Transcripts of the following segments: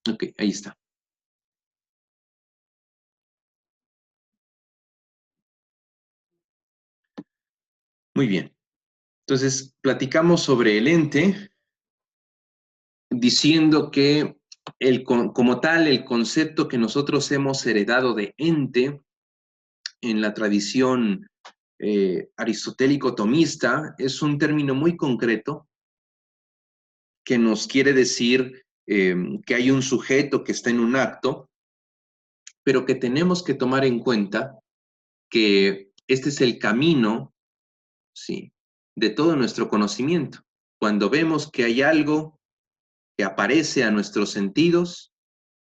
Ok, ahí está. Muy bien. Entonces, platicamos sobre el ente, diciendo que como tal, el concepto que nosotros hemos heredado de ente en la tradición aristotélico-tomista es un término muy concreto que nos quiere decir que hay un sujeto que está en un acto, pero que tenemos que tomar en cuenta que este es el camino, ¿sí?, de todo nuestro conocimiento. Cuando vemos que hay algo que aparece a nuestros sentidos,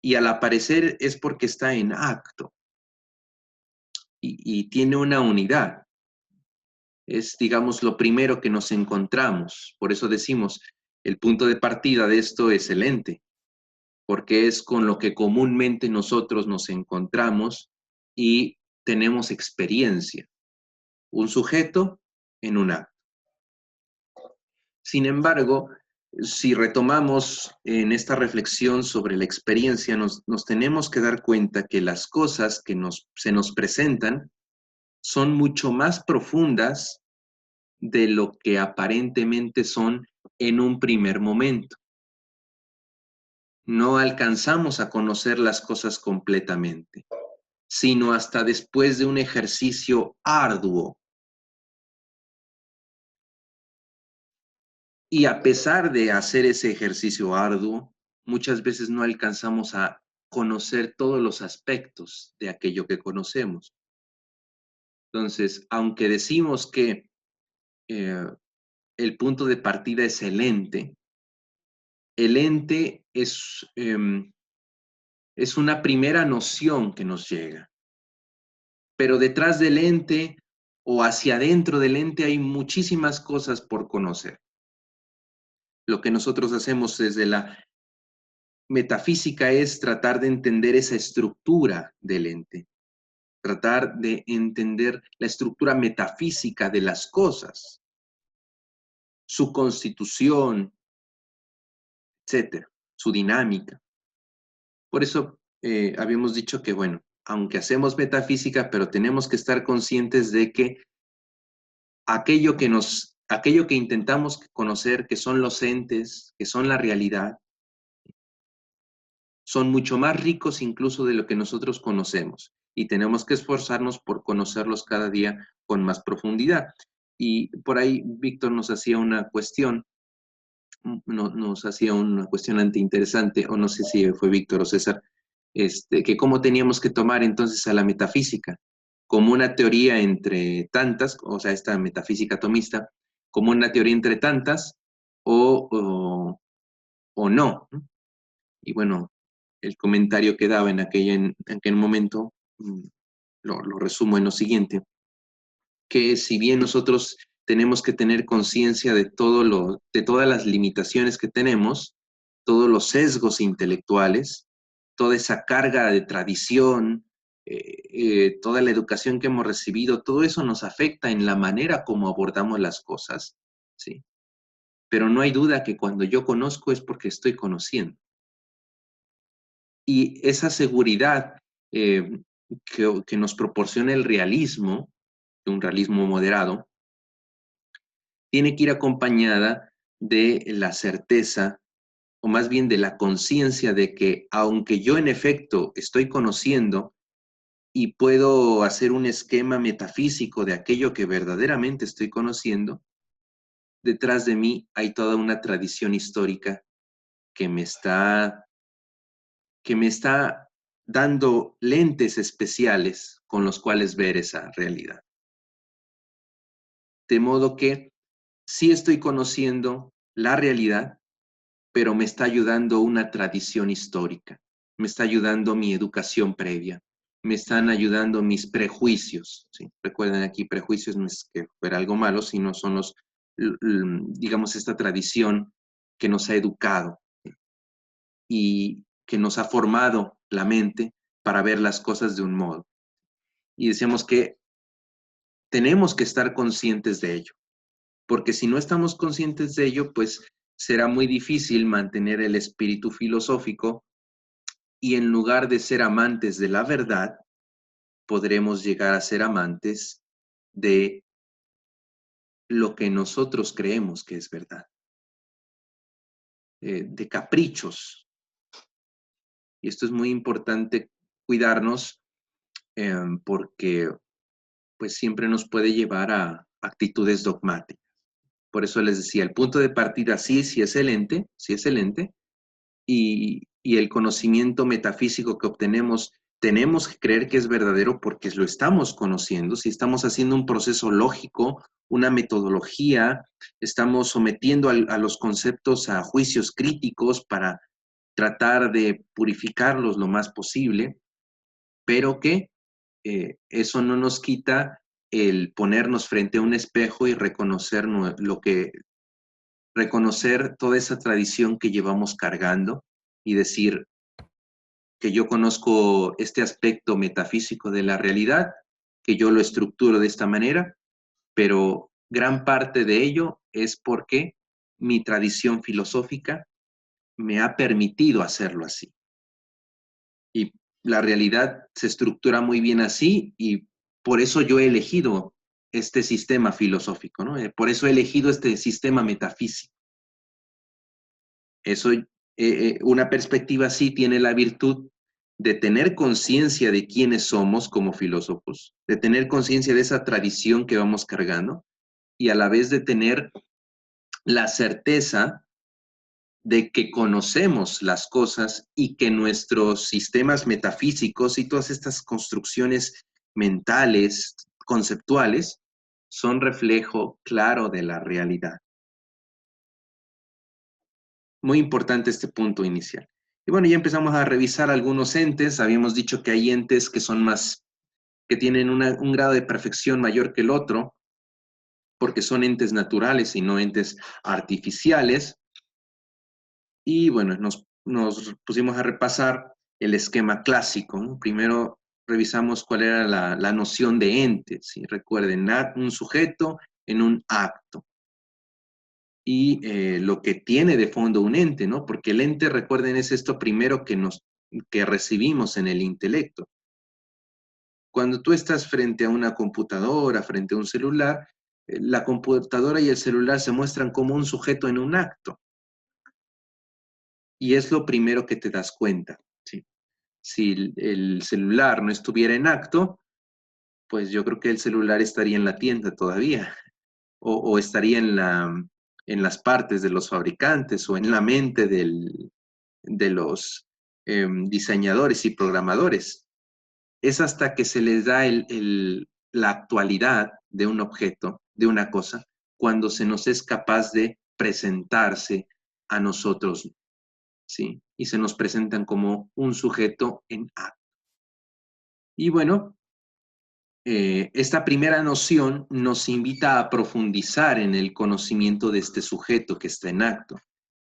y al aparecer es porque está en acto y tiene una unidad. Es, digamos, lo primero que nos encontramos. Por eso decimos, el punto de partida de esto es el ente, porque es con lo que comúnmente nosotros nos encontramos y tenemos experiencia. Un sujeto en un acto. Sin embargo, si retomamos en esta reflexión sobre la experiencia, nos tenemos que dar cuenta que las cosas que se nos presentan son mucho más profundas de lo que aparentemente son en un primer momento. No alcanzamos a conocer las cosas completamente, sino hasta después de un ejercicio arduo. Y a pesar de hacer ese ejercicio arduo, muchas veces no alcanzamos a conocer todos los aspectos de aquello que conocemos. Entonces, aunque decimos que eh, el punto de partida es el ente es una primera noción que nos llega. Pero detrás del ente o hacia adentro del ente hay muchísimas cosas por conocer. Lo que nosotros hacemos desde la metafísica es tratar de entender esa estructura del ente, tratar de entender la estructura metafísica de las cosas, su constitución, etcétera, su dinámica. Por eso habíamos dicho que, bueno, aunque hacemos metafísica, pero tenemos que estar conscientes de que aquello que intentamos conocer, que son los entes, que son la realidad, son mucho más ricos incluso de lo que nosotros conocemos y tenemos que esforzarnos por conocerlos cada día con más profundidad. Y por ahí Víctor nos hacía una cuestión, nos hacía una cuestionante interesante, o no sé si fue Víctor o César, que cómo teníamos que tomar entonces a la metafísica, como una teoría entre tantas, o sea, esta metafísica tomista, como una teoría entre tantas o, o, o no. Y bueno, el comentario que daba en aquel momento, lo resumo en lo siguiente, que si bien nosotros tenemos que tener conciencia de todas las limitaciones que tenemos, todos los sesgos intelectuales, toda esa carga de tradición, toda la educación que hemos recibido, todo eso nos afecta en la manera como abordamos las cosas, ¿sí? Pero no hay duda que cuando yo conozco es porque estoy conociendo. Y esa seguridad que nos proporciona el realismo, un realismo moderado, tiene que ir acompañada de la certeza, o más bien de la conciencia de que aunque yo en efecto estoy conociendo y puedo hacer un esquema metafísico de aquello que verdaderamente estoy conociendo, detrás de mí hay toda una tradición histórica que me está, que me está dando lentes especiales con los cuales ver esa realidad. De modo que sí estoy conociendo la realidad, pero me está ayudando una tradición histórica, me está ayudando mi educación previa, me están ayudando mis prejuicios, ¿sí? Recuerden aquí, prejuicios no es que fuera algo malo, sino son digamos, esta tradición que nos ha educado, ¿sí?, y que nos ha formado la mente para ver las cosas de un modo. Y decíamos que tenemos que estar conscientes de ello, porque si no estamos conscientes de ello, pues será muy difícil mantener el espíritu filosófico y en lugar de ser amantes de la verdad, podremos llegar a ser amantes de lo que nosotros creemos que es verdad, de caprichos. Y esto es muy importante cuidarnos porque pues siempre nos puede llevar a actitudes dogmáticas. Por eso les decía, el punto de partida sí es el ente, y el conocimiento metafísico que obtenemos, tenemos que creer que es verdadero porque lo estamos conociendo, si estamos haciendo un proceso lógico, una metodología, estamos sometiendo a los conceptos a juicios críticos para tratar de purificarlos lo más posible, pero que eso no nos quita el ponernos frente a un espejo y reconocer toda esa tradición que llevamos cargando y decir que yo conozco este aspecto metafísico de la realidad, que yo lo estructuro de esta manera, pero gran parte de ello es porque mi tradición filosófica me ha permitido hacerlo así. Y la realidad se estructura muy bien así y por eso yo he elegido este sistema filosófico, ¿no? Por eso he elegido este sistema metafísico. Eso, una perspectiva así tiene la virtud de tener conciencia de quiénes somos como filósofos, de tener conciencia de esa tradición que vamos cargando y a la vez de tener la certeza de que conocemos las cosas y que nuestros sistemas metafísicos y todas estas construcciones mentales, conceptuales, son reflejo claro de la realidad. Muy importante este punto inicial. Y bueno, ya empezamos a revisar algunos entes. Habíamos dicho que hay entes que son más, que tienen un grado de perfección mayor que el otro, porque son entes naturales y no entes artificiales. Y bueno, nos pusimos a repasar el esquema clásico, ¿no? Primero revisamos cuál era la noción de ente. ¿Sí? Recuerden, un sujeto en un acto. Y lo que tiene de fondo un ente, ¿no? Porque el ente, recuerden, es esto primero que recibimos en el intelecto. Cuando tú estás frente a una computadora, frente a un celular, la computadora y el celular se muestran como un sujeto en un acto. Y es lo primero que te das cuenta, ¿sí? Si el celular no estuviera en acto, pues yo creo que el celular estaría en la tienda todavía, o estaría en las partes de los fabricantes o en la mente de los diseñadores y programadores. Es hasta que se les da la actualidad de un objeto, de una cosa, cuando se nos es capaz de presentarse a nosotros, ¿sí? Y se nos presentan como un sujeto en acto. Y bueno, esta primera noción nos invita a profundizar en el conocimiento de este sujeto que está en acto.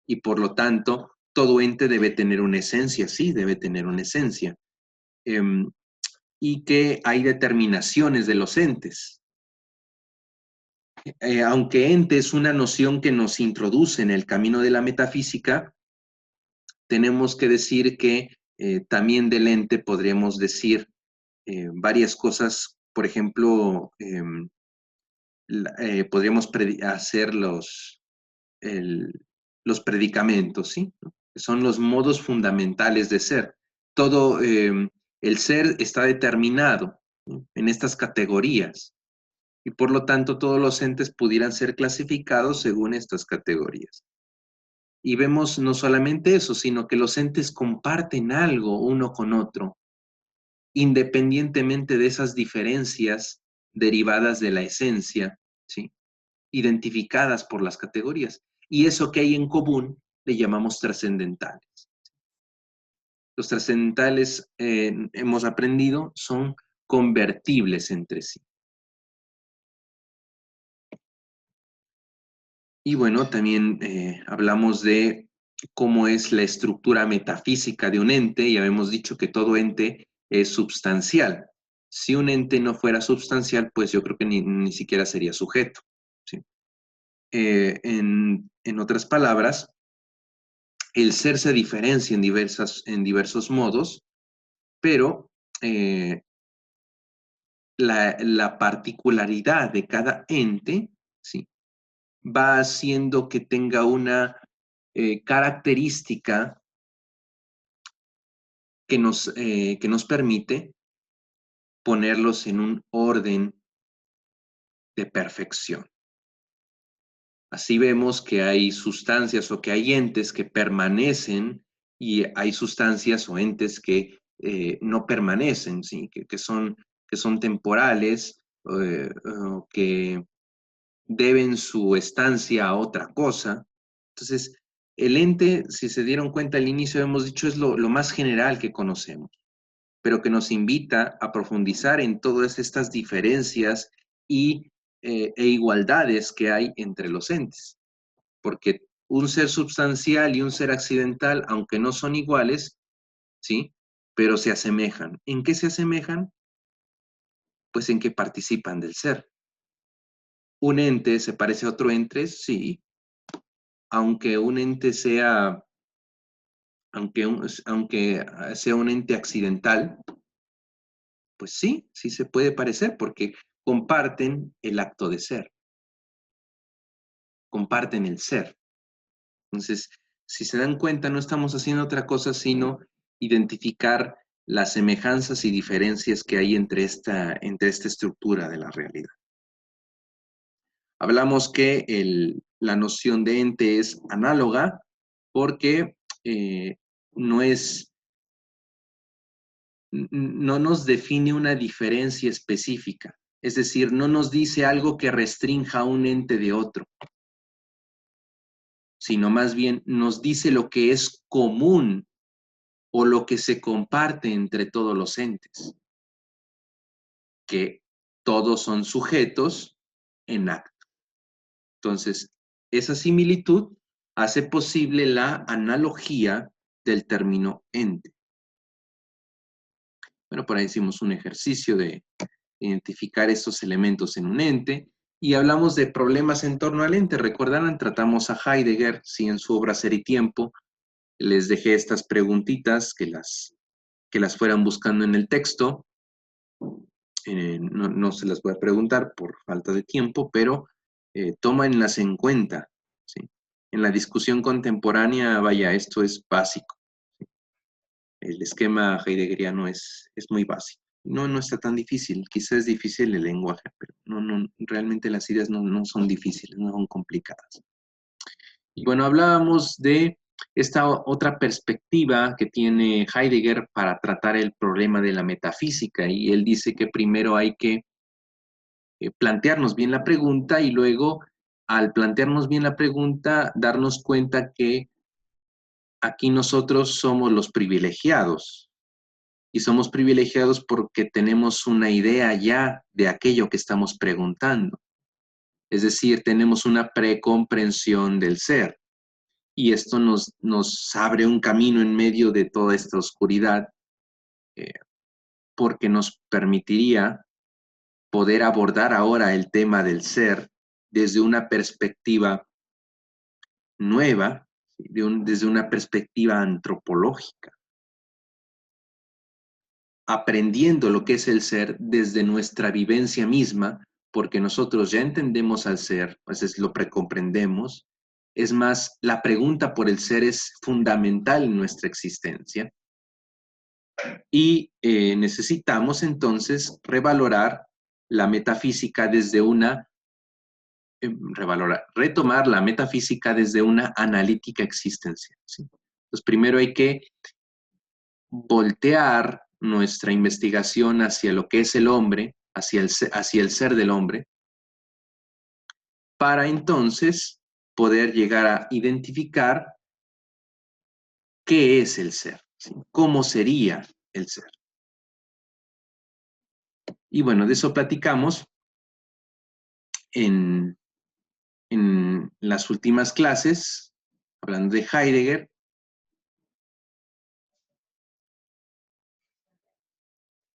Y por lo tanto, todo ente debe tener una esencia, sí, debe tener una esencia. Y que hay determinaciones de los entes. Aunque ente es una noción que nos introduce en el camino de la metafísica, tenemos que decir que también del ente podríamos decir varias cosas. Por ejemplo, podríamos hacer los predicamentos, ¿sí? Que son los modos fundamentales de ser. Todo el ser está determinado, ¿sí? En estas categorías y por lo tanto todos los entes pudieran ser clasificados según estas categorías. Y vemos no solamente eso, sino que los entes comparten algo uno con otro, independientemente de esas diferencias derivadas de la esencia, ¿sí? Identificadas por las categorías. Y eso que hay en común le llamamos trascendentales. Los trascendentales, hemos aprendido, son convertibles entre sí. Y bueno, también hablamos de cómo es la estructura metafísica de un ente. Y habíamos dicho que todo ente es substancial. Si un ente no fuera substancial, pues yo creo que ni siquiera sería sujeto, ¿sí? En otras palabras, el ser se diferencia en diversos modos, pero la particularidad de cada ente, ¿sí?, va haciendo que tenga una característica que nos permite ponerlos en un orden de perfección. Así vemos que hay sustancias o que hay entes que permanecen y hay sustancias o entes que no permanecen, ¿sí?, que son temporales, o que deben su estancia a otra cosa. Entonces, el ente, si se dieron cuenta al inicio, hemos dicho, es lo más general que conocemos, pero que nos invita a profundizar en todas estas diferencias e igualdades que hay entre los entes. Porque un ser substancial y un ser accidental, aunque no son iguales, ¿sí?, pero se asemejan. ¿En qué se asemejan? Pues en que participan del ser. ¿Un ente se parece a otro ente? Sí, aunque un ente sea, aunque sea un ente accidental, pues sí, sí se puede parecer porque comparten el acto de ser, comparten el ser. Entonces, si se dan cuenta, no estamos haciendo otra cosa sino identificar las semejanzas y diferencias que hay entre esta estructura de la realidad. Hablamos que la noción de ente es análoga porque eh, no es, no nos define una diferencia específica, es decir, no nos dice algo que restrinja a un ente de otro, sino más bien nos dice lo que es común o lo que se comparte entre todos los entes, que todos son sujetos en acto. Entonces, esa similitud hace posible la analogía del término ente. Bueno, por ahí hicimos un ejercicio de identificar estos elementos en un ente y hablamos de problemas en torno al ente. Recordarán, tratamos a Heidegger, sí, en su obra Ser y Tiempo. Les dejé estas preguntitas que las fueran buscando en el texto. No se las voy a preguntar por falta de tiempo, pero tómenlas en cuenta, ¿sí? En la discusión contemporánea, vaya, esto es básico. El esquema heideggeriano es muy básico. No está tan difícil. Quizás es difícil el lenguaje, pero realmente las ideas no son difíciles, no son complicadas. Y bueno, hablábamos de esta otra perspectiva que tiene Heidegger para tratar el problema de la metafísica, y él dice que primero hay que plantearnos bien la pregunta y luego, al plantearnos bien la pregunta, darnos cuenta que aquí nosotros somos los privilegiados, y somos privilegiados porque tenemos una idea ya de aquello que estamos preguntando. Es decir, tenemos una precomprensión del ser. Y esto nos abre un camino en medio de toda esta oscuridad, porque nos permitiría poder abordar ahora el tema del ser desde una perspectiva nueva, desde una perspectiva antropológica, aprendiendo lo que es el ser desde nuestra vivencia misma, porque nosotros ya entendemos al ser, pues lo precomprendemos. Es más, la pregunta por el ser es fundamental en nuestra existencia. Y necesitamos entonces revalorar la metafísica desde retomar la metafísica desde una analítica existencial, ¿sí? Entonces, primero hay que voltear nuestra investigación hacia lo que es el hombre, hacia el ser del hombre, para entonces poder llegar a identificar qué es el ser, ¿sí? ¿Cómo sería el ser? Y bueno, de eso platicamos en las últimas clases, hablando de Heidegger,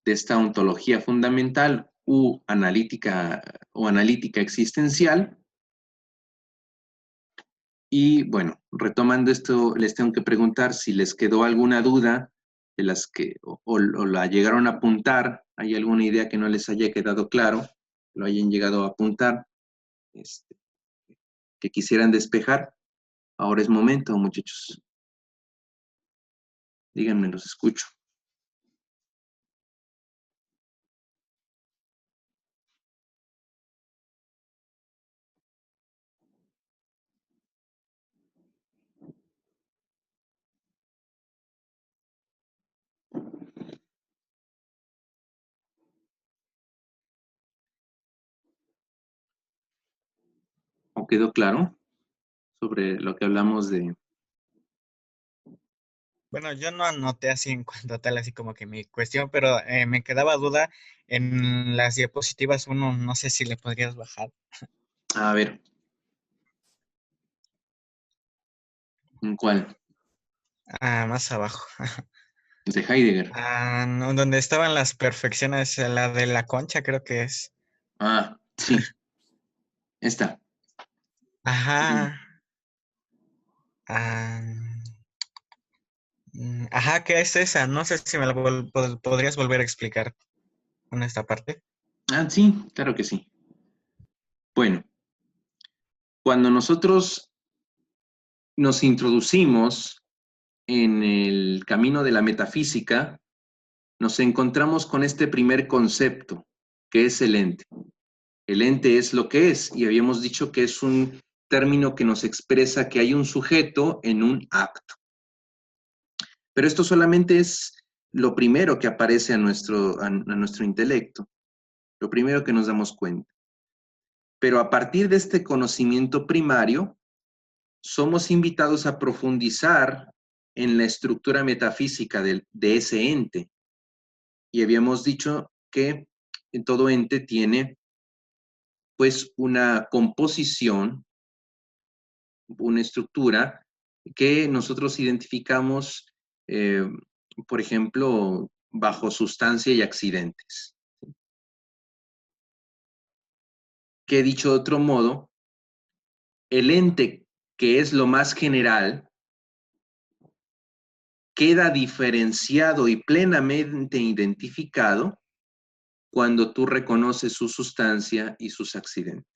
de esta ontología fundamental o analítica existencial. Y bueno, retomando esto, les tengo que preguntar si les quedó alguna duda de las que o la llegaron a apuntar, hay alguna idea que no les haya quedado claro, lo hayan llegado a apuntar, este, que quisieran despejar. Ahora es momento, muchachos. Díganme, los escucho. ¿O quedó claro sobre lo que hablamos de... Bueno, yo no anoté así en cuanto a tal, así como que mi cuestión, pero me quedaba duda en las diapositivas uno, no sé si le podrías bajar. A ver, ¿en cuál? Ah, más abajo. De Heidegger. Ah, no, donde estaban las perfecciones, la de la concha, creo que es. Ah, sí, esta. Ajá. Ah, ajá, ¿qué es esa? No sé si me la podrías volver a explicar en esta parte. Ah, sí, claro que sí. Bueno, cuando nosotros nos introducimos en el camino de la metafísica, nos encontramos con este primer concepto, que es el ente. El ente es lo que es, y habíamos dicho que es un término que nos expresa que hay un sujeto en un acto. Pero esto solamente es lo primero que aparece a nuestro intelecto, lo primero que nos damos cuenta. Pero a partir de este conocimiento primario, somos invitados a profundizar en la estructura metafísica de ese ente. Y habíamos dicho que todo ente tiene pues una composición, una estructura que nosotros identificamos, eh, por ejemplo, bajo sustancia y accidentes. Que dicho de otro modo, el ente que es lo más general queda diferenciado y plenamente identificado cuando tú reconoces su sustancia y sus accidentes.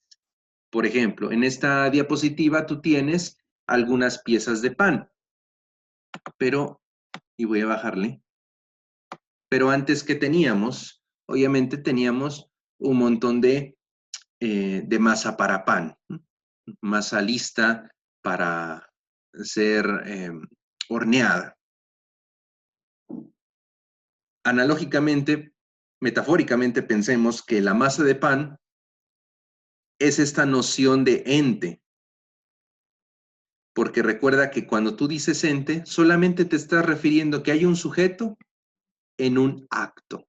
Por ejemplo, en esta diapositiva tú tienes algunas piezas de pan, pero, y voy a bajarle, pero antes que teníamos, obviamente teníamos un montón de masa para pan, masa lista para ser horneada. Analógicamente, metafóricamente, pensemos que la masa de pan es esta noción de ente, porque recuerda que cuando tú dices ente, solamente te estás refiriendo que hay un sujeto en un acto.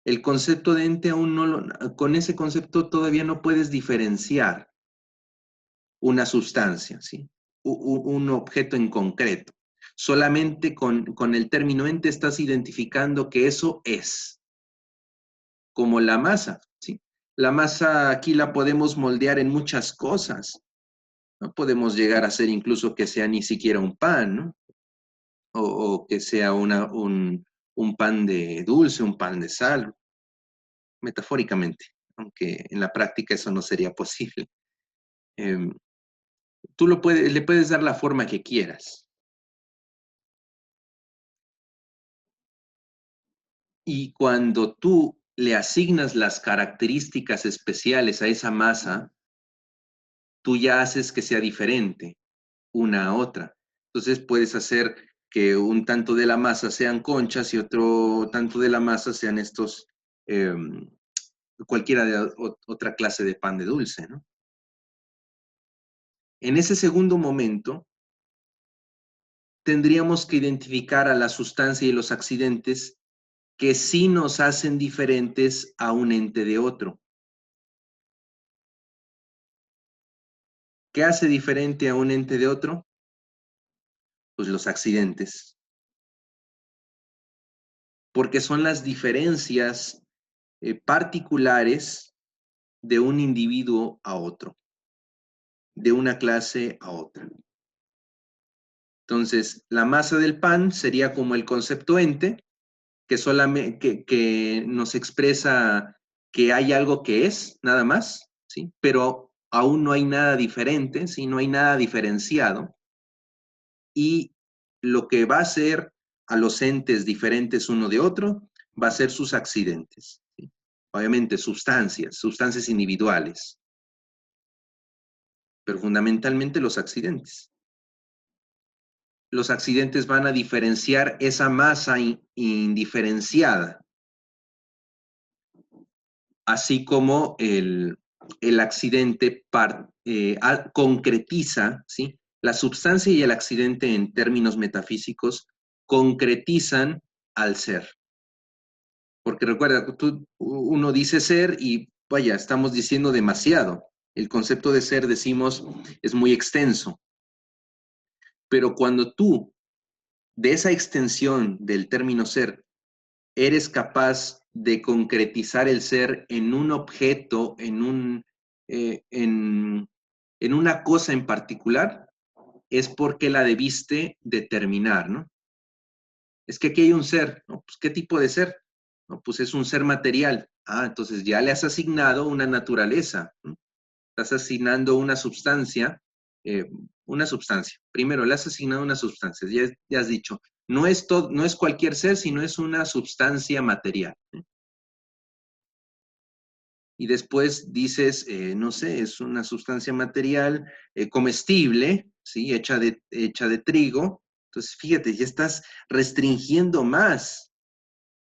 El concepto de ente aún no con ese concepto todavía no puedes diferenciar una sustancia, ¿sí? Un objeto en concreto. Solamente con el término ente estás identificando que eso es, como la masa, ¿sí? La masa aquí la podemos moldear en muchas cosas. No podemos llegar a hacer incluso que sea ni siquiera un pan, ¿no? O que sea un pan de dulce, un pan de sal, metafóricamente, aunque en la práctica eso no sería posible. Eh, tú le puedes dar la forma que quieras. Y cuando tú le asignas las características especiales a esa masa, tú ya haces que sea diferente una a otra. Entonces puedes hacer que un tanto de la masa sean conchas y otro tanto de la masa sean estos, eh, cualquiera de otra clase de pan de dulce, ¿no? En ese segundo momento, tendríamos que identificar a la sustancia y los accidentes que sí nos hacen diferentes a un ente de otro. ¿Qué hace diferente a un ente de otro? Pues los accidentes, porque son las diferencias particulares de un individuo a otro. de una clase a otra. Entonces, la masa del pan sería como el concepto ente, que solamente que nos expresa que hay algo que es, nada más, ¿sí? Pero aún no hay nada diferente, ¿sí? No hay nada diferenciado. Y lo que va a hacer a los entes diferentes uno de otro va a ser sus accidentes, ¿sí? Obviamente sustancias individuales, pero fundamentalmente los accidentes. Los accidentes van a diferenciar esa masa indiferenciada, así como el accidente concretiza, ¿sí? La sustancia y el accidente en términos metafísicos concretizan al ser. Porque recuerda, uno dice ser y vaya, estamos diciendo demasiado. El concepto de ser, decimos, es muy extenso. Pero cuando tú, de esa extensión del término ser, eres capaz de concretizar el ser en un objeto, en una cosa en particular, es porque la debiste determinar, ¿no? Es que aquí hay un ser, ¿no? Pues, ¿qué tipo de ser? No, pues es un ser material. Ah, entonces ya le has asignado una naturaleza, ¿no? Estás asignando eh, una sustancia. Primero, le has asignado una sustancia. Ya has dicho, no es cualquier ser, sino es una sustancia material, ¿eh? Y después dices, no sé, es una sustancia material comestible, ¿sí? Hecha de trigo. Entonces, fíjate, ya estás restringiendo más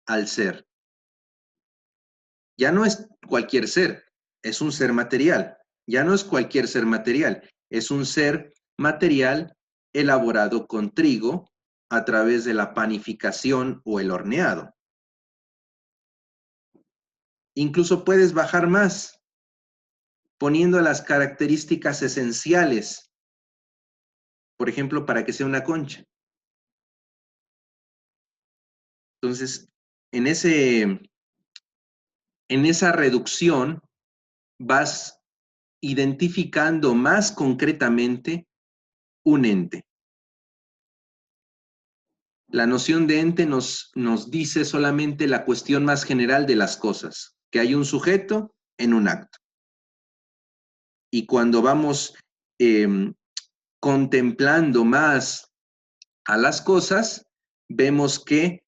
al ser. Ya no es cualquier ser, es un ser material. Ya no es cualquier ser material, es un ser material elaborado con trigo a través de la panificación o el horneado. Incluso puedes bajar más, poniendo las características esenciales, por ejemplo, para que sea una concha. Entonces, en esa reducción vas identificando más concretamente un ente. La noción de ente nos dice solamente la cuestión más general de las cosas, que hay un sujeto en un acto. Y cuando vamos eh, contemplando más a las cosas, vemos que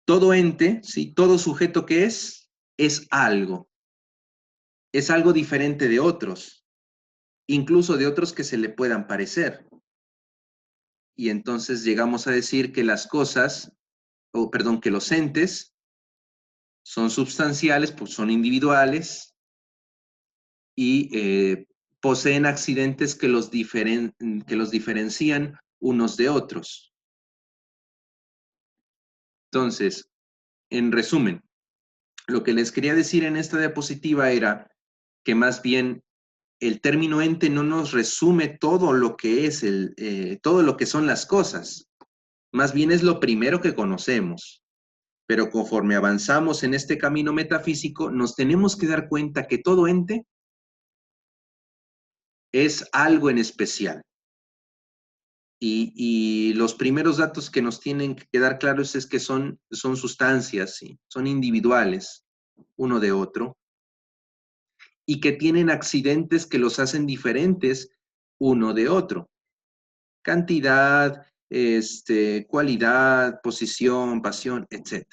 todo ente, ¿sí? Todo sujeto que es algo diferente de otros, incluso de otros que se le puedan parecer. Y entonces llegamos a decir que las cosas, o perdón, que los entes son substanciales, pues son individuales y poseen accidentes que los diferencian unos de otros. Entonces, en resumen, lo que les quería decir en esta diapositiva era que más bien el término ente no nos resume todo lo que es todo lo que son las cosas. Más bien es lo primero que conocemos. Pero conforme avanzamos en este camino metafísico, nos tenemos que dar cuenta que todo ente es algo en especial. Y los primeros datos que nos tienen que quedar claros es que son sustancias, ¿sí? Son individuales, uno de otro, y que tienen accidentes que los hacen diferentes uno de otro. Cantidad, cualidad, posición, pasión, etc.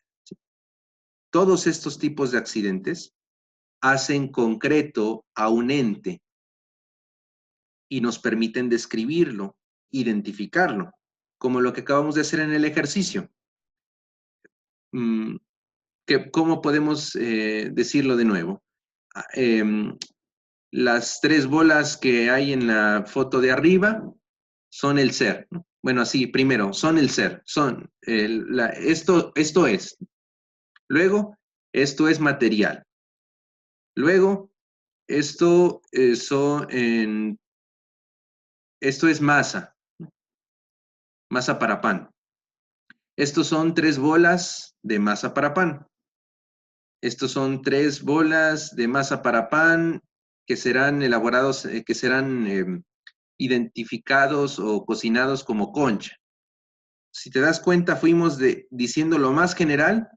Todos estos tipos de accidentes hacen concreto a un ente y nos permiten describirlo, identificarlo, como lo que acabamos de hacer en el ejercicio. ¿Cómo podemos decirlo de nuevo? Las tres bolas que hay en la foto de arriba son el ser, ¿no? Bueno, así, primero, son el ser, esto es. Luego, esto es material. Luego, esto es masa, masa para pan. Estos son tres bolas de masa para pan. Estos son tres bolas de masa para pan que serán elaborados, que serán identificados o cocinados como concha. Si te das cuenta, fuimos diciendo lo más general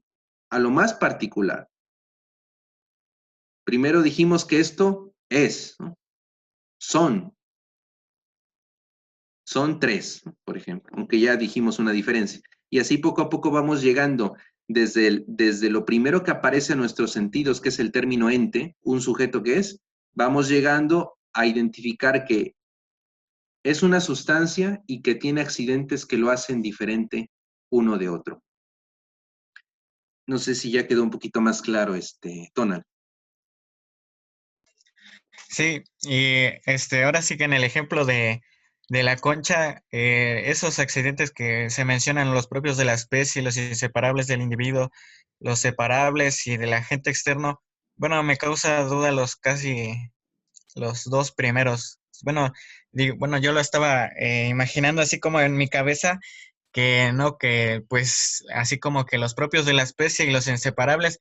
a lo más particular. Primero dijimos que esto es, ¿no? Son tres, ¿no? Por ejemplo, aunque ya dijimos una diferencia. Y así poco a poco vamos llegando desde lo primero que aparece en nuestros sentidos, que es el término ente, un sujeto que es, vamos llegando a identificar que es una sustancia y que tiene accidentes que lo hacen diferente uno de otro. No sé si ya quedó un poquito más claro, Tonal. Sí, y ahora sí que en el ejemplo de la concha, esos accidentes que se mencionan, los propios de la especie, los inseparables del individuo, los separables y del agente externo, bueno, me causa duda los dos primeros. Bueno, bueno, yo lo estaba imaginando así como en mi cabeza, que no, que pues así como que los propios de la especie y los inseparables,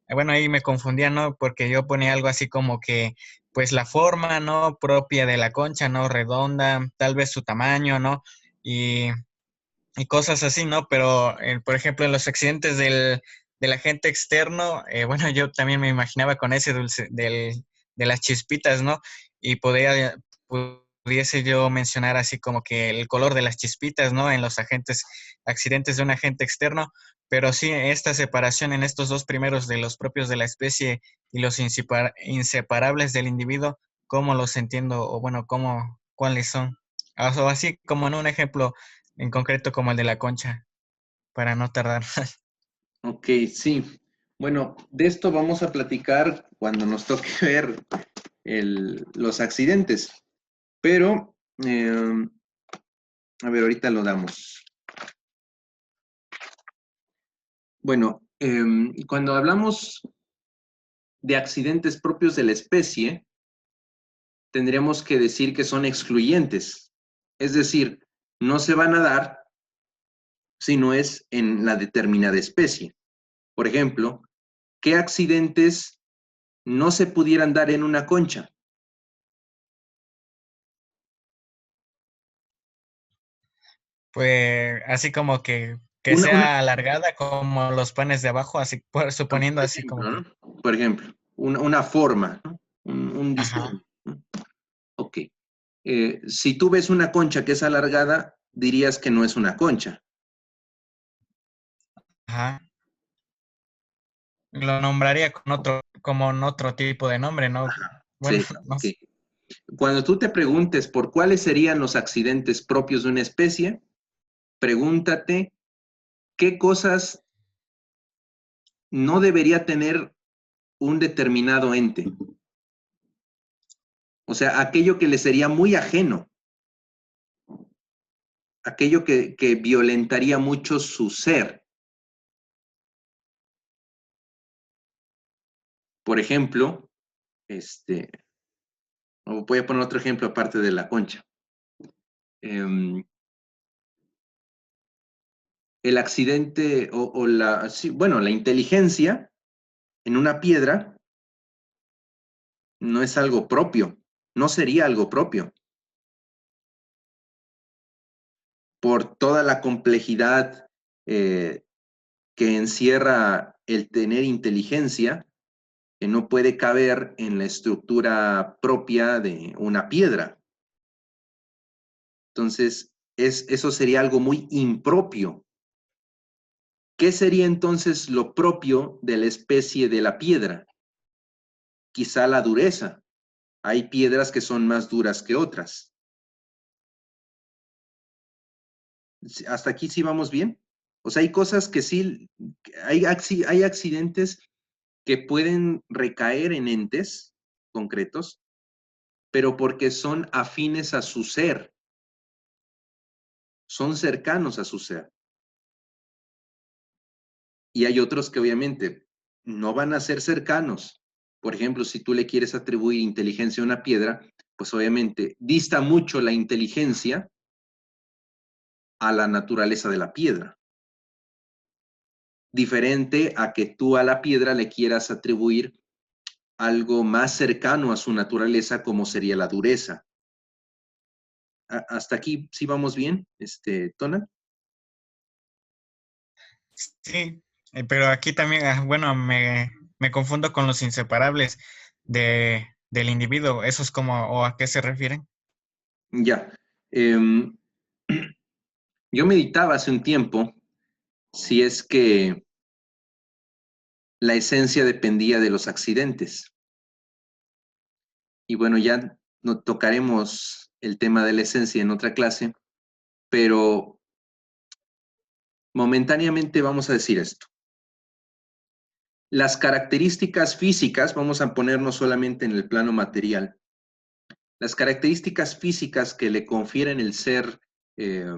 bueno, ahí me confundía, ¿no? Porque yo ponía algo así como que pues la forma, ¿no? Propia de la concha, ¿no? Redonda, tal vez su tamaño, ¿no? Y, y cosas así, ¿no? Pero, por ejemplo, en los accidentes del agente externo, bueno, yo también me imaginaba con ese de las chispitas, ¿no? Y pudiese yo mencionar así como que el color de las chispitas, ¿no? En los accidentes de un agente externo, pero sí, esta separación en estos dos primeros de los propios de la especie y los inseparables del individuo, ¿cómo los entiendo? O bueno, ¿cuáles son? O así como en un ejemplo en concreto como el de la concha, para no tardar. Ok, sí. Bueno, de esto vamos a platicar cuando nos toque ver los accidentes. Pero, a ver, ahorita lo damos. Bueno, cuando hablamos de accidentes propios de la especie, tendríamos que decir que son excluyentes. Es decir, no se van a dar si no es en la determinada especie. Por ejemplo, ¿qué accidentes no se pudieran dar en una concha? Pues así como que Una, sea alargada como los panes de abajo, así suponiendo por así como ejemplo, que. ¿no? Por ejemplo, una forma, ¿no? Un Ajá, diseño, ¿no? Ok. Si tú ves una concha que es alargada, dirías que no es una concha. ajá. Lo nombraría con como en otro tipo de nombre, ¿no? Bueno, Sí, no ok. sé. Cuando tú te preguntes por cuáles serían los accidentes propios de una especie, pregúntate qué cosas no debería tener un determinado ente. O sea, aquello que le sería muy ajeno, aquello que violentaría mucho su ser. Por ejemplo, este, voy a poner otro ejemplo aparte de la concha. Eh, el accidente o la, sí, bueno, la inteligencia en una piedra no es algo propio, no sería algo propio, por toda la complejidad eh, que encierra el tener inteligencia, que no puede caber en la estructura propia de una piedra. Entonces, eso sería algo muy impropio. ¿Qué sería entonces lo propio de la especie de la piedra? Quizá la dureza. Hay piedras que son más duras que otras. ¿Hasta aquí sí vamos bien? O sea, hay cosas que sí, hay accidentes que pueden recaer en entes concretos, pero porque son afines a su ser, son cercanos a su ser. Y hay otros que obviamente no van a ser cercanos. Por ejemplo, si tú le quieres atribuir inteligencia a una piedra, pues obviamente dista mucho la inteligencia a la naturaleza de la piedra. Diferente a que tú a la piedra le quieras atribuir algo más cercano a su naturaleza, como sería la dureza. ¿Hasta aquí sí vamos bien, Tona? Sí, pero aquí también, bueno, me confundo con los inseparables del individuo. ¿Eso es como, o a qué se refieren? Ya. Em, yo meditaba hace un tiempo si es que la esencia dependía de los accidentes. Y bueno, ya no tocaremos el tema de la esencia en otra clase, pero momentáneamente vamos a decir esto. Las características físicas, vamos a ponernos solamente en el plano material, las características físicas que le confieren el eh,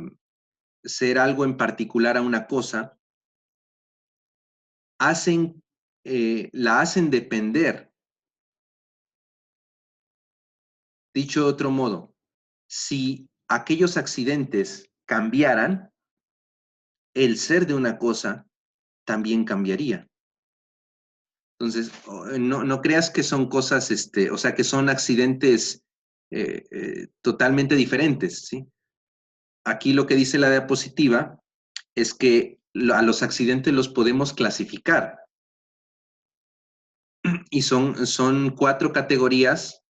ser algo en particular a una cosa, la hacen depender. Dicho de otro modo, si aquellos accidentes cambiaran, el ser de una cosa también cambiaría. Entonces, no creas que son cosas, o sea, que son accidentes totalmente diferentes, ¿sí? Aquí lo que dice la diapositiva es que a los accidentes los podemos clasificar y son 4 categorías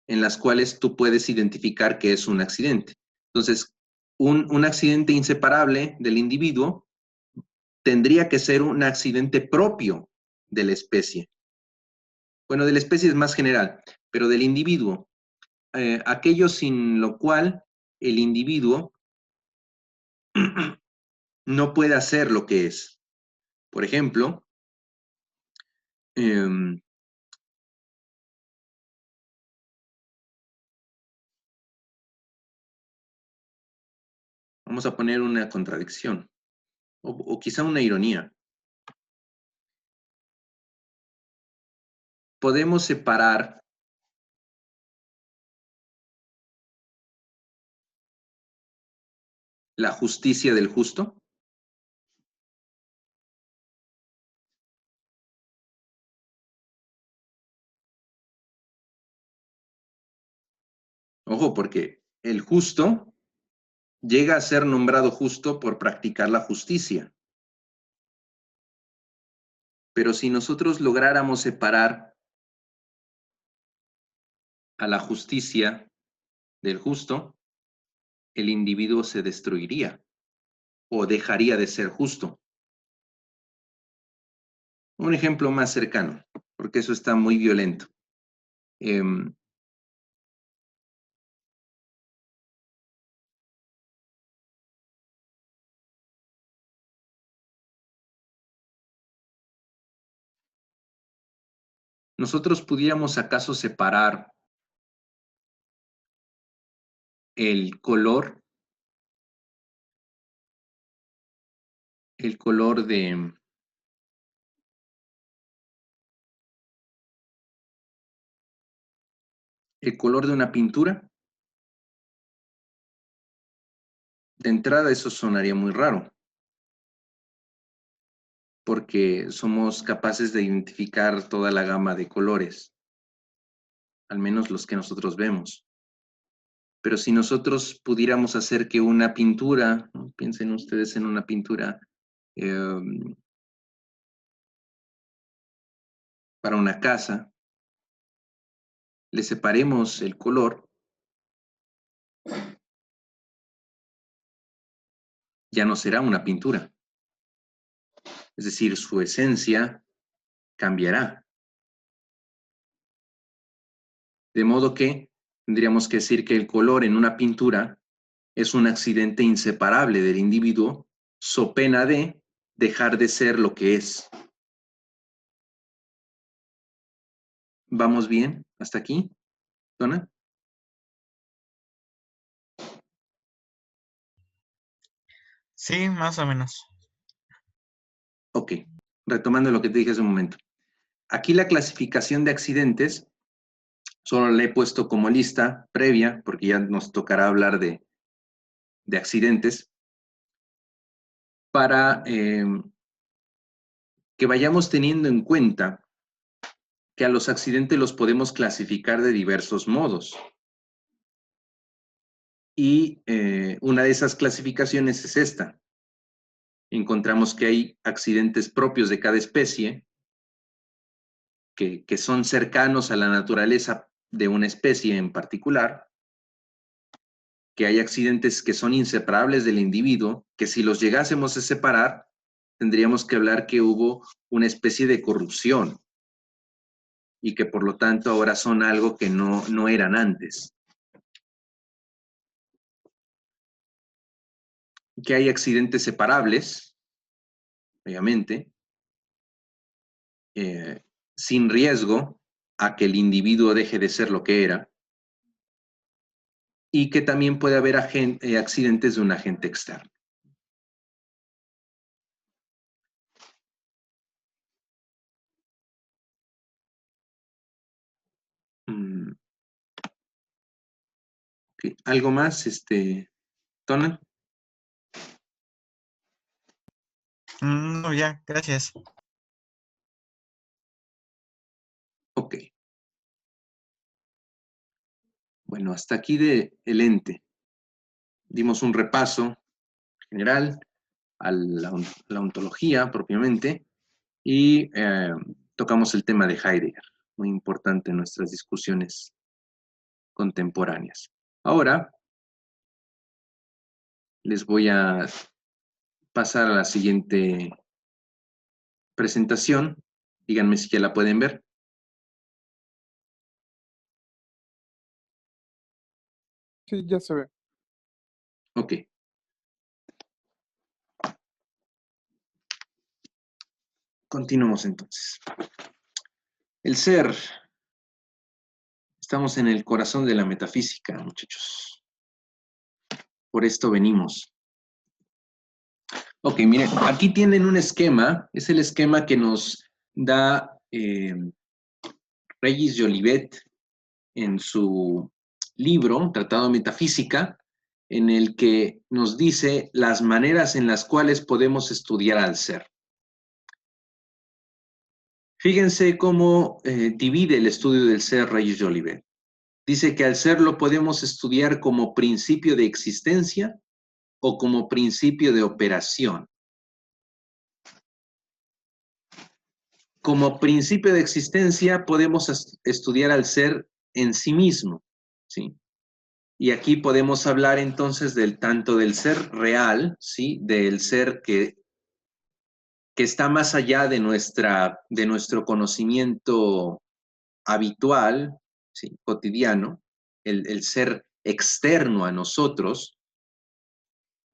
en las cuales tú puedes identificar que es un accidente. Entonces, un accidente inseparable del individuo tendría que ser un accidente propio de la especie. Bueno, de la especie es más general, pero del individuo. Aquello sin lo cual el individuo no puede hacer lo que es. Por ejemplo, eh, vamos a poner una contradicción o quizá una ironía. Podemos separar la justicia del justo. Ojo, porque el justo llega a ser nombrado justo por practicar la justicia. Pero si nosotros lográramos separar a la justicia del justo, el individuo se destruiría o dejaría de ser justo. Un ejemplo más cercano, porque eso está muy violento. Eh, ¿Nosotros pudiéramos acaso separar el color, el color de, el color de una pintura? De entrada eso sonaría muy raro, porque somos capaces de identificar toda la gama de colores, al menos los que nosotros vemos. Pero si nosotros pudiéramos hacer que una pintura, ¿no? Piensen ustedes en una pintura eh, para una casa, le separemos el color, ya no será una pintura. Es decir, su esencia cambiará. De modo que tendríamos que decir que el color en una pintura es un accidente inseparable del individuo, so pena de dejar de ser lo que es. ¿Vamos bien hasta aquí, Donna? Sí, más o menos. Ok, retomando lo que te dije hace un momento. Aquí la clasificación de accidentes solo la he puesto como lista previa, porque ya nos tocará hablar de accidentes, para que vayamos teniendo en cuenta que a los accidentes los podemos clasificar de diversos modos. Y una de esas clasificaciones es esta. Encontramos que hay accidentes propios de cada especie, que son cercanos a la naturaleza de una especie en particular, que hay accidentes que son inseparables del individuo, que si los llegásemos a separar, tendríamos que hablar que hubo una especie de corrupción y que por lo tanto ahora son algo que no eran antes. Que hay accidentes separables, obviamente, sin riesgo a que el individuo deje de ser lo que era, y que también puede haber accidentes de un agente externo. Okay. ¿Algo más, Tona? No, ya, gracias. Ok. Bueno, hasta aquí de el ente. Dimos un repaso general a la ontología propiamente y tocamos el tema de Heidegger, muy importante en nuestras discusiones contemporáneas. Ahora les voy a pasar a la siguiente presentación. Díganme si ya la pueden ver. Sí, ya se ve. Ok. Continuamos entonces. El ser. Estamos en el corazón de la metafísica, muchachos. Por esto venimos. Ok, miren, aquí tienen un esquema. Es el esquema que nos da Régis Jolivet en su libro, Tratado de Metafísica, en el que nos dice las maneras en las cuales podemos estudiar al ser. Fíjense cómo divide el estudio del ser Régis Jolivet. Dice que al ser lo podemos estudiar como principio de existencia o como principio de operación. Como principio de existencia podemos estudiar al ser en sí mismo, ¿sí? Y aquí podemos hablar entonces tanto del ser real, ¿sí? Del ser que está más allá de nuestro conocimiento habitual, ¿sí? Cotidiano, el ser externo a nosotros,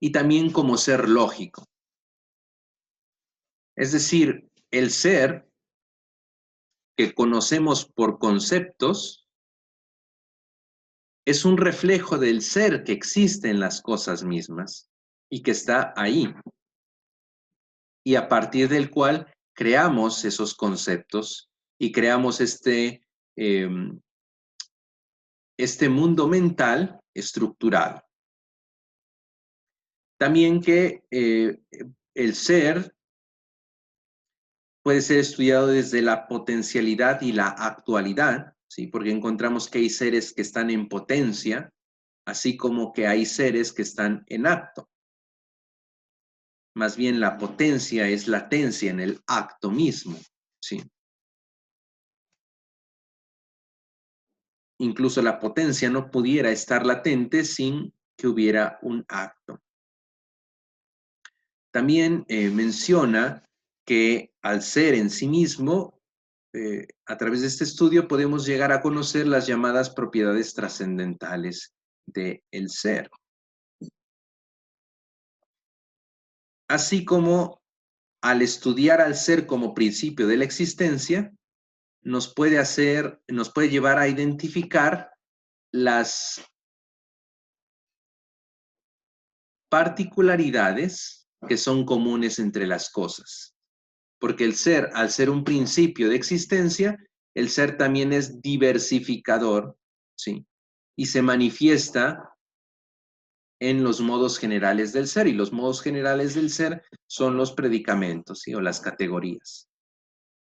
y también como ser lógico. Es decir, el ser que conocemos por conceptos es un reflejo del ser que existe en las cosas mismas y que está ahí. Y a partir del cual creamos esos conceptos y creamos este mundo mental estructurado. También que el ser puede ser estudiado desde la potencialidad y la actualidad, ¿sí? Porque encontramos que hay seres que están en potencia, así como que hay seres que están en acto. Más bien la potencia es latencia en el acto mismo, ¿sí? Incluso la potencia no pudiera estar latente sin que hubiera un acto. También menciona que al ser en sí mismo, a través de este estudio podemos llegar a conocer las llamadas propiedades trascendentales del ser. Así como al estudiar al ser como principio de la existencia, nos puede llevar a identificar las particularidades que son comunes entre las cosas. Porque el ser, al ser un principio de existencia, el ser también es diversificador, ¿sí? Y se manifiesta en los modos generales del ser. Y los modos generales del ser son los predicamentos, ¿sí? O las categorías,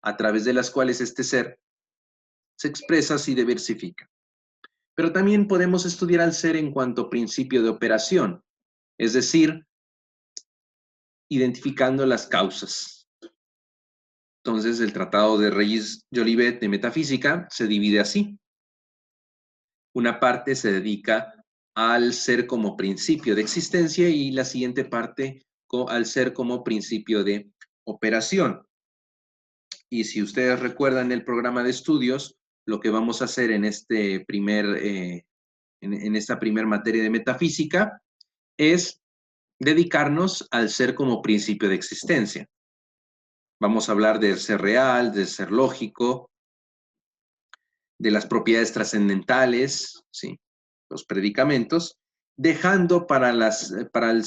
a través de las cuales este ser se expresa, se diversifica. Pero también podemos estudiar al ser en cuanto a principio de operación, es decir, identificando las causas. Entonces, el Tratado de Reyes-Jolivet de Metafísica se divide así. Una parte se dedica al ser como principio de existencia y la siguiente parte al ser como principio de operación. Y si ustedes recuerdan el programa de estudios, lo que vamos a hacer en esta primer materia de metafísica es dedicarnos al ser como principio de existencia. Vamos a hablar del ser real, del ser lógico, de las propiedades trascendentales, ¿sí? Los predicamentos, dejando para el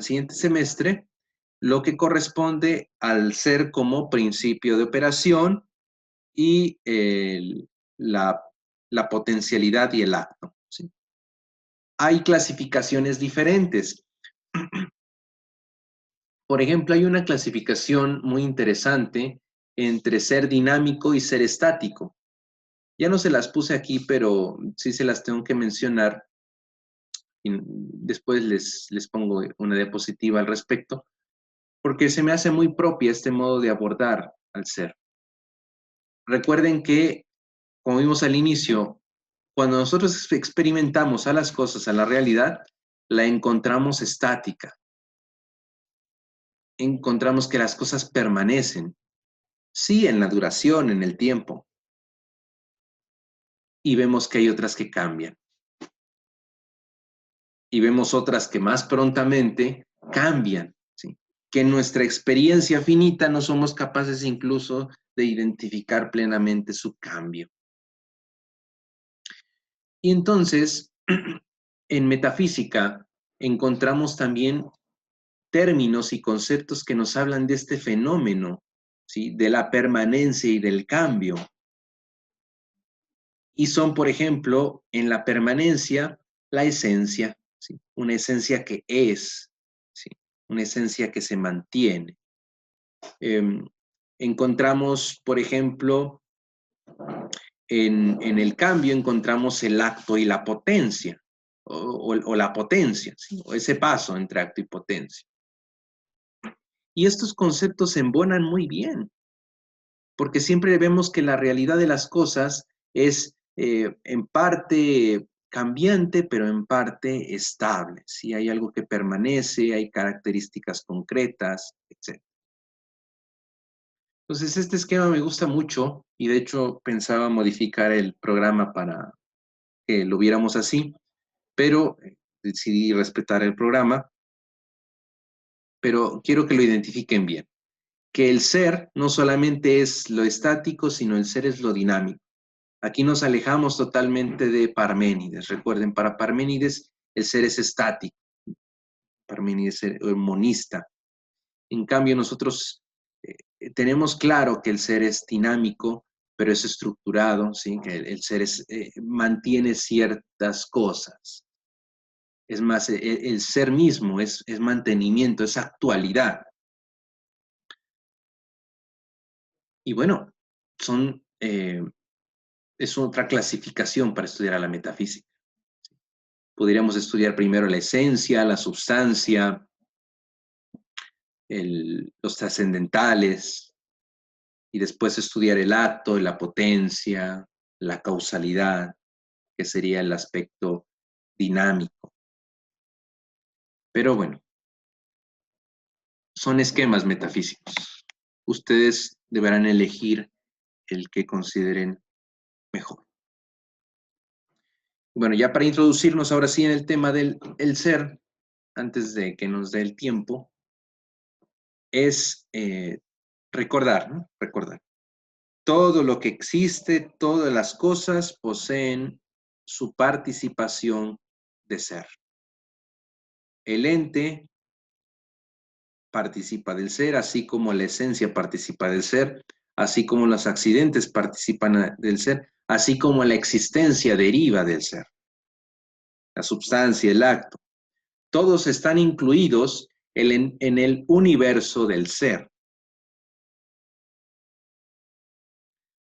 siguiente semestre lo que corresponde al ser como principio de operación y la potencialidad y el acto, ¿sí? Hay clasificaciones diferentes. Por ejemplo, hay una clasificación muy interesante entre ser dinámico y ser estático. Ya no se las puse aquí, pero sí se las tengo que mencionar. Y después les pongo una diapositiva al respecto, porque se me hace muy propia este modo de abordar al ser. Recuerden que, como vimos al inicio, cuando nosotros experimentamos a las cosas, a la realidad, la encontramos estática. Encontramos que las cosas permanecen, sí, en la duración, en el tiempo, y vemos que hay otras que cambian. Y vemos otras que más prontamente cambian, ¿sí? Que en nuestra experiencia finita no somos capaces incluso de identificar plenamente su cambio. Y entonces, en metafísica encontramos también términos y conceptos que nos hablan de este fenómeno, ¿sí? De la permanencia y del cambio. Y son, por ejemplo, en la permanencia, la esencia, ¿sí? Una esencia que es, ¿sí? Una esencia que se mantiene. Encontramos, por ejemplo, en el cambio encontramos el acto y la potencia, o la potencia, ¿sí? O ese paso entre acto y potencia. Y estos conceptos se embonan muy bien, porque siempre vemos que la realidad de las cosas es en parte cambiante, pero en parte estable. ¿Sí? Hay algo que permanece, hay características concretas, etc. Entonces, este esquema me gusta mucho y de hecho pensaba modificar el programa para que lo viéramos así, pero decidí respetar el programa, pero quiero que lo identifiquen bien. Que el ser no solamente es lo estático, sino el ser es lo dinámico. Aquí nos alejamos totalmente de Parménides. Recuerden, para Parménides el ser es estático. Parménides es monista. En cambio, nosotros tenemos claro que el ser es dinámico, pero es estructurado, ¿sí? Que el ser mantiene ciertas cosas. Es más, el ser mismo es mantenimiento, es actualidad. Y bueno, es otra clasificación para estudiar a la metafísica. Podríamos estudiar primero la esencia, la substancia, los trascendentales, y después estudiar el acto, la potencia, la causalidad, que sería el aspecto dinámico. Pero bueno, son esquemas metafísicos. Ustedes deberán elegir el que consideren mejor. Bueno, ya para introducirnos ahora sí en el tema del ser, antes de que nos dé el tiempo, es recordar, ¿no? Recordar. Todo lo que existe, todas las cosas poseen su participación de ser. El ente participa del ser, así como la esencia participa del ser, así como los accidentes participan del ser, así como la existencia deriva del ser. La substancia, el acto. Todos están incluidos en el universo del ser.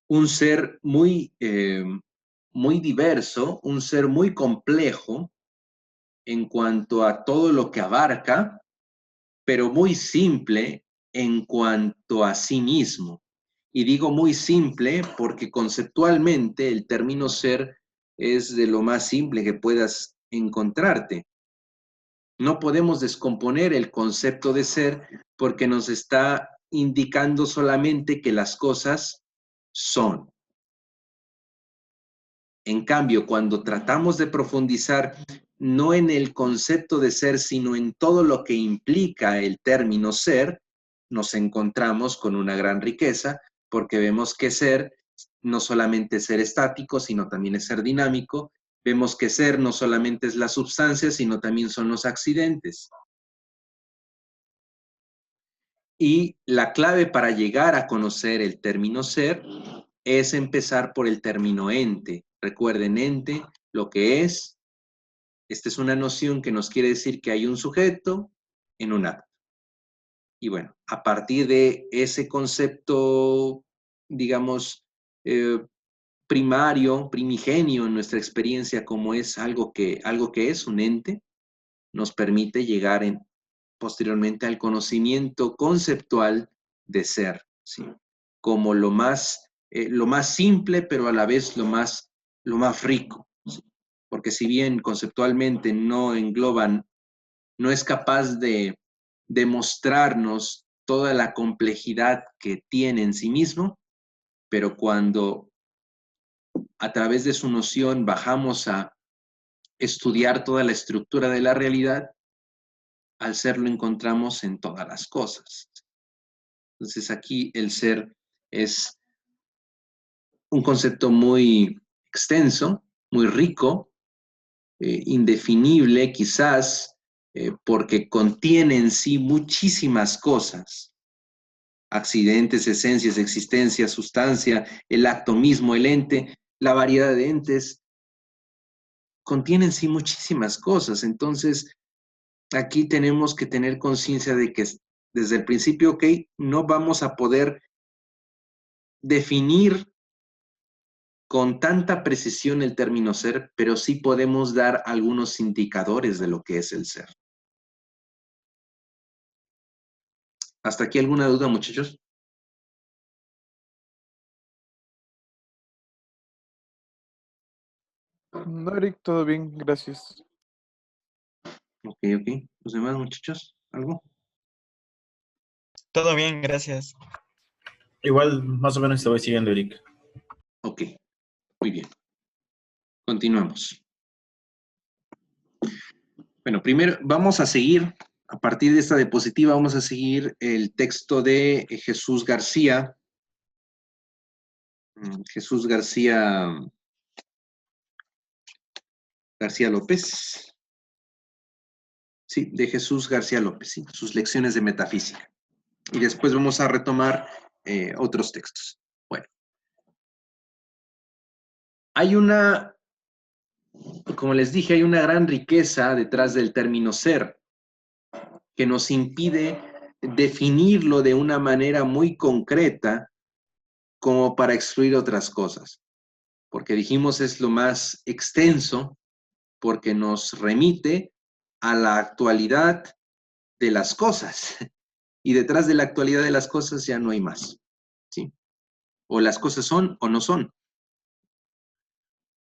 un ser muy diverso, un ser muy complejo en cuanto a todo lo que abarca, pero muy simple en cuanto a sí mismo. Y digo muy simple porque conceptualmente el término ser es de lo más simple que puedas encontrarte. No podemos descomponer el concepto de ser porque nos está indicando solamente que las cosas son. En cambio, cuando tratamos de profundizar no en el concepto de ser, sino en todo lo que implica el término ser, nos encontramos con una gran riqueza, porque vemos que ser no solamente es ser estático, sino también es ser dinámico. Vemos que ser no solamente es la substancia, sino también son los accidentes. Y la clave para llegar a conocer el término ser es empezar por el término ente. Recuerden, ente, lo que es. Esta es una noción que nos quiere decir que hay un sujeto en un acto. Y bueno, a partir de ese concepto, digamos, primario, primigenio en nuestra experiencia, como es algo que es un ente, nos permite llegar posteriormente al conocimiento conceptual de ser, ¿sí? Como lo más simple, pero a la vez lo más rico, ¿sí? Porque si bien conceptualmente no engloban, no es capaz de demostrarnos toda la complejidad que tiene en sí mismo, pero cuando a través de su noción bajamos a estudiar toda la estructura de la realidad, al ser lo encontramos en todas las cosas. Entonces aquí el ser es un concepto muy extenso, muy rico, indefinible quizás, porque contiene en sí muchísimas cosas. Accidentes, esencias, existencia, sustancia, el acto mismo, el ente, la variedad de entes, contiene en sí muchísimas cosas. Entonces, aquí tenemos que tener conciencia de que desde el principio, ok, no vamos a poder definir con tanta precisión el término ser, pero sí podemos dar algunos indicadores de lo que es el ser. ¿Hasta aquí alguna duda, muchachos? No, Eric, todo bien, gracias. Ok. ¿Los demás, muchachos? ¿Algo? Todo bien, gracias. Igual, más o menos te voy siguiendo, Eric. Ok, muy bien. Continuamos. Bueno, primero vamos a seguir, a partir de esta diapositiva, vamos a seguir el texto de Jesús García. Jesús García López. Sí, de Jesús García López, sí, sus lecciones de metafísica. Y después vamos a retomar otros textos. Bueno. Como les dije, hay una gran riqueza detrás del término ser, que nos impide definirlo de una manera muy concreta como para excluir otras cosas. Porque dijimos es lo más extenso, porque nos remite a la actualidad de las cosas. Y detrás de la actualidad de las cosas ya no hay más, ¿sí? O las cosas son o no son.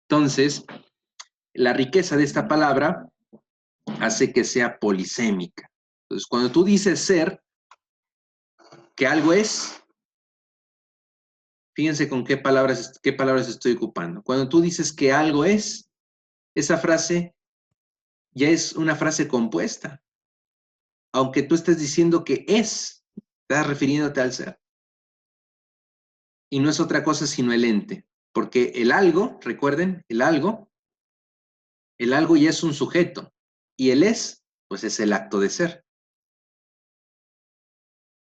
Entonces, la riqueza de esta palabra hace que sea polisémica. Entonces, cuando tú dices ser, que algo es, fíjense con qué palabras estoy ocupando. Cuando tú dices que algo es, esa frase ya es una frase compuesta. Aunque tú estés diciendo que es, estás refiriéndote al ser. Y no es otra cosa sino el ente. Porque el algo, recuerden, el algo ya es un sujeto. Y el es, pues es el acto de ser.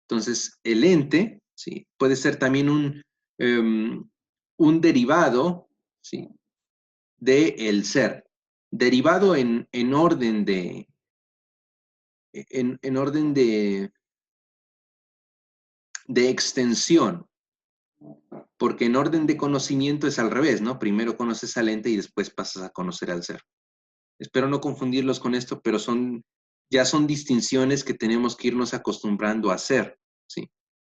Entonces, el ente, ¿sí? Puede ser también un derivado, ¿sí? De el ser. Derivado en orden en orden de extensión. Porque en orden de conocimiento es al revés, ¿no? Primero conoces al ente y después pasas a conocer al ser. Espero no confundirlos con esto, pero ya son distinciones que tenemos que irnos acostumbrando a hacer, ¿sí?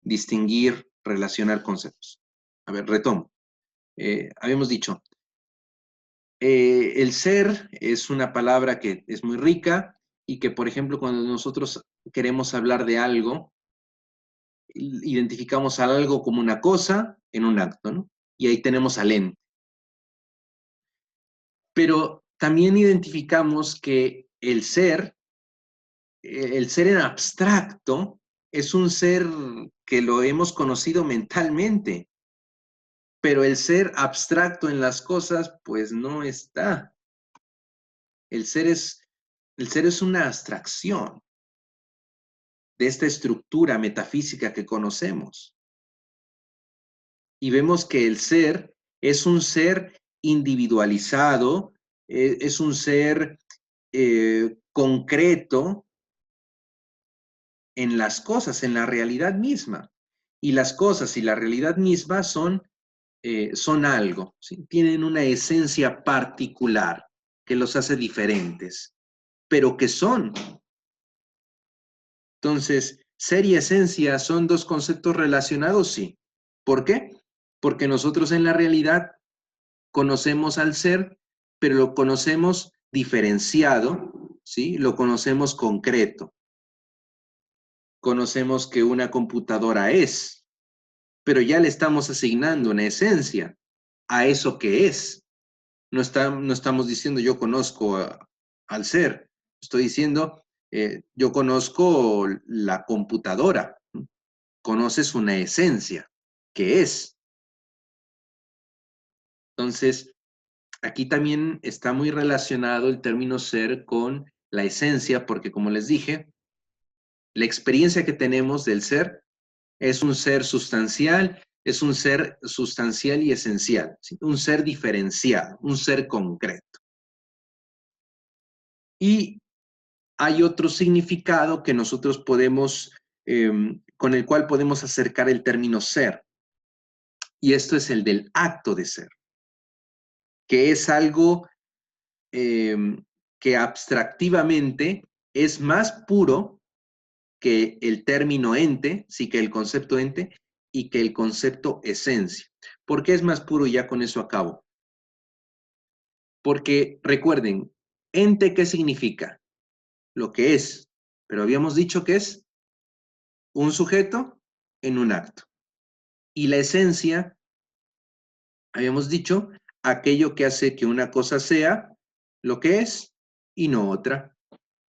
Distinguir, relacionar conceptos. A ver, retomo. Habíamos dicho, el ser es una palabra que es muy rica y que, por ejemplo, cuando nosotros queremos hablar de algo, identificamos a algo como una cosa en un acto, ¿no? Y ahí tenemos al ente. Pero también identificamos que el ser en abstracto es un ser que lo hemos conocido mentalmente, pero el ser abstracto en las cosas, pues no está. El ser es una abstracción de esta estructura metafísica que conocemos. Y vemos que el ser es un ser individualizado, es un ser concreto en las cosas, en la realidad misma. Y las cosas y la realidad misma son algo, ¿sí? Tienen una esencia particular que los hace diferentes, pero que son. Entonces, ser y esencia son dos conceptos relacionados, sí. ¿Por qué? Porque nosotros en la realidad conocemos al ser, pero lo conocemos diferenciado, ¿sí? Lo conocemos concreto. Conocemos que una computadora es, pero ya le estamos asignando una esencia a eso que es. No estamos diciendo yo conozco al ser, estoy diciendo yo conozco la computadora. Conoces una esencia que es. Entonces, aquí también está muy relacionado el término ser con la esencia, porque como les dije, la experiencia que tenemos del ser es un ser sustancial, y esencial, ¿sí? Un ser diferenciado, un ser concreto. Y hay otro significado que nosotros podemos, con el cual podemos acercar el término ser, y esto es el del acto de ser, que es algo que abstractivamente es más puro que el término ente, sí, que el concepto ente y que el concepto esencia. ¿Por qué es más puro? Y ya con eso acabo. Porque recuerden, ente, ¿qué significa? Lo que es, pero habíamos dicho que es un sujeto en un acto. Y la esencia, habíamos dicho, aquello que hace que una cosa sea lo que es y no otra,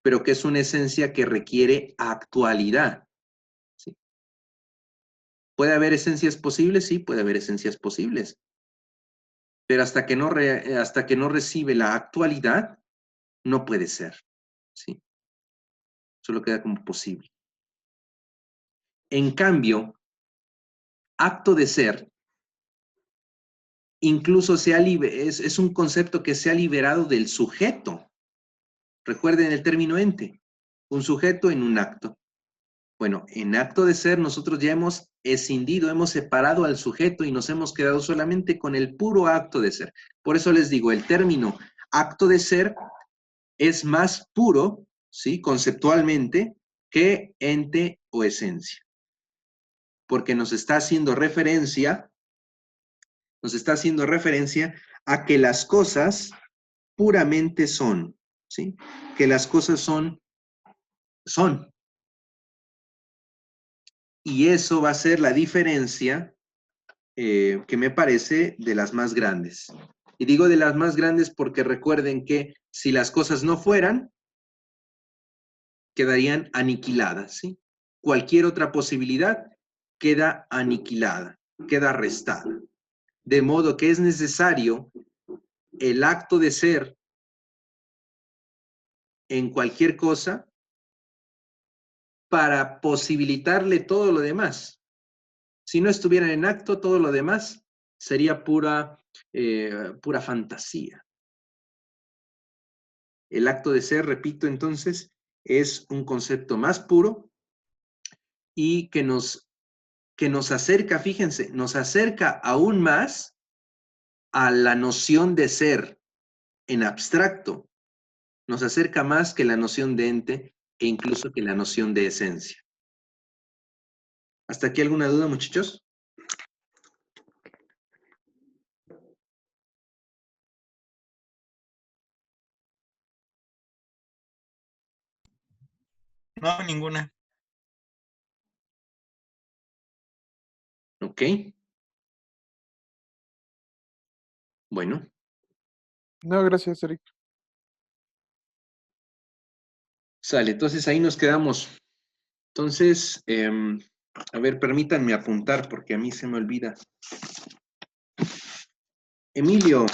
pero que es una esencia que requiere actualidad. ¿Sí? ¿Puede haber esencias posibles? Sí, puede haber esencias posibles. Pero hasta que no recibe la actualidad, no puede ser. ¿Sí? Solo queda como posible. En cambio, acto de ser, incluso es un concepto que se ha liberado del sujeto. Recuerden el término ente, un sujeto en un acto. Bueno, en acto de ser nosotros ya hemos escindido, hemos separado al sujeto y nos hemos quedado solamente con el puro acto de ser. Por eso les digo, el término acto de ser es más puro, ¿sí? Conceptualmente, que ente o esencia. Porque nos está haciendo referencia a que las cosas puramente son, ¿sí? Que las cosas son. Y eso va a ser la diferencia que me parece de las más grandes. Y digo de las más grandes porque recuerden que si las cosas no fueran, quedarían aniquiladas, ¿sí? Cualquier otra posibilidad queda aniquilada, queda restada. De modo que es necesario el acto de ser en cualquier cosa para posibilitarle todo lo demás. Si no estuvieran en acto, todo lo demás sería pura fantasía. El acto de ser, repito entonces, es un concepto más puro y que nos que nos acerca, fíjense, nos acerca aún más a la noción de ser en abstracto. Nos acerca más que la noción de ente e incluso que la noción de esencia. ¿Hasta aquí alguna duda, muchachos? No, ninguna. Ok. Bueno, No, gracias, Eric. sale. Entonces ahí nos quedamos. Entonces, a ver, permítanme apuntar porque a mí se me olvida. Emilio.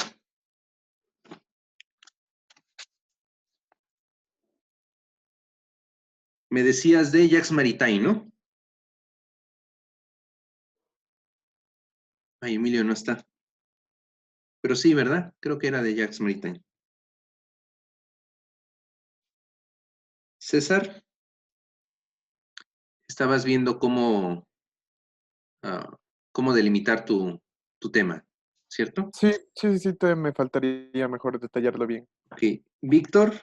Me decías de Jacques Maritain, ¿no? Ay, Emilio no está. Pero sí, ¿verdad? Creo que era de Jacques Maritain. César, estabas viendo cómo delimitar tu tema, ¿cierto? Sí, todavía me faltaría mejor detallarlo bien. Ok. Víctor,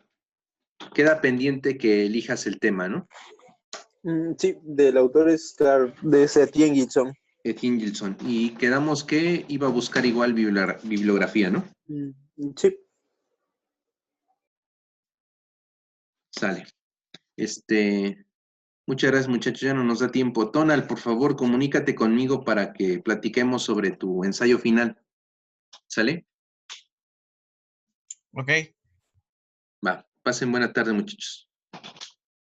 queda pendiente que elijas el tema, ¿no? Sí, del autor es de Etienne Gilson. Etienne Gilson. Y quedamos que iba a buscar igual bibliografía, ¿no? Sí. Sale. Muchas gracias, muchachos. Ya no nos da tiempo. Tonal, por favor, comunícate conmigo para que platiquemos sobre tu ensayo final. ¿Sale? Ok. Va. Pasen buena tarde, muchachos.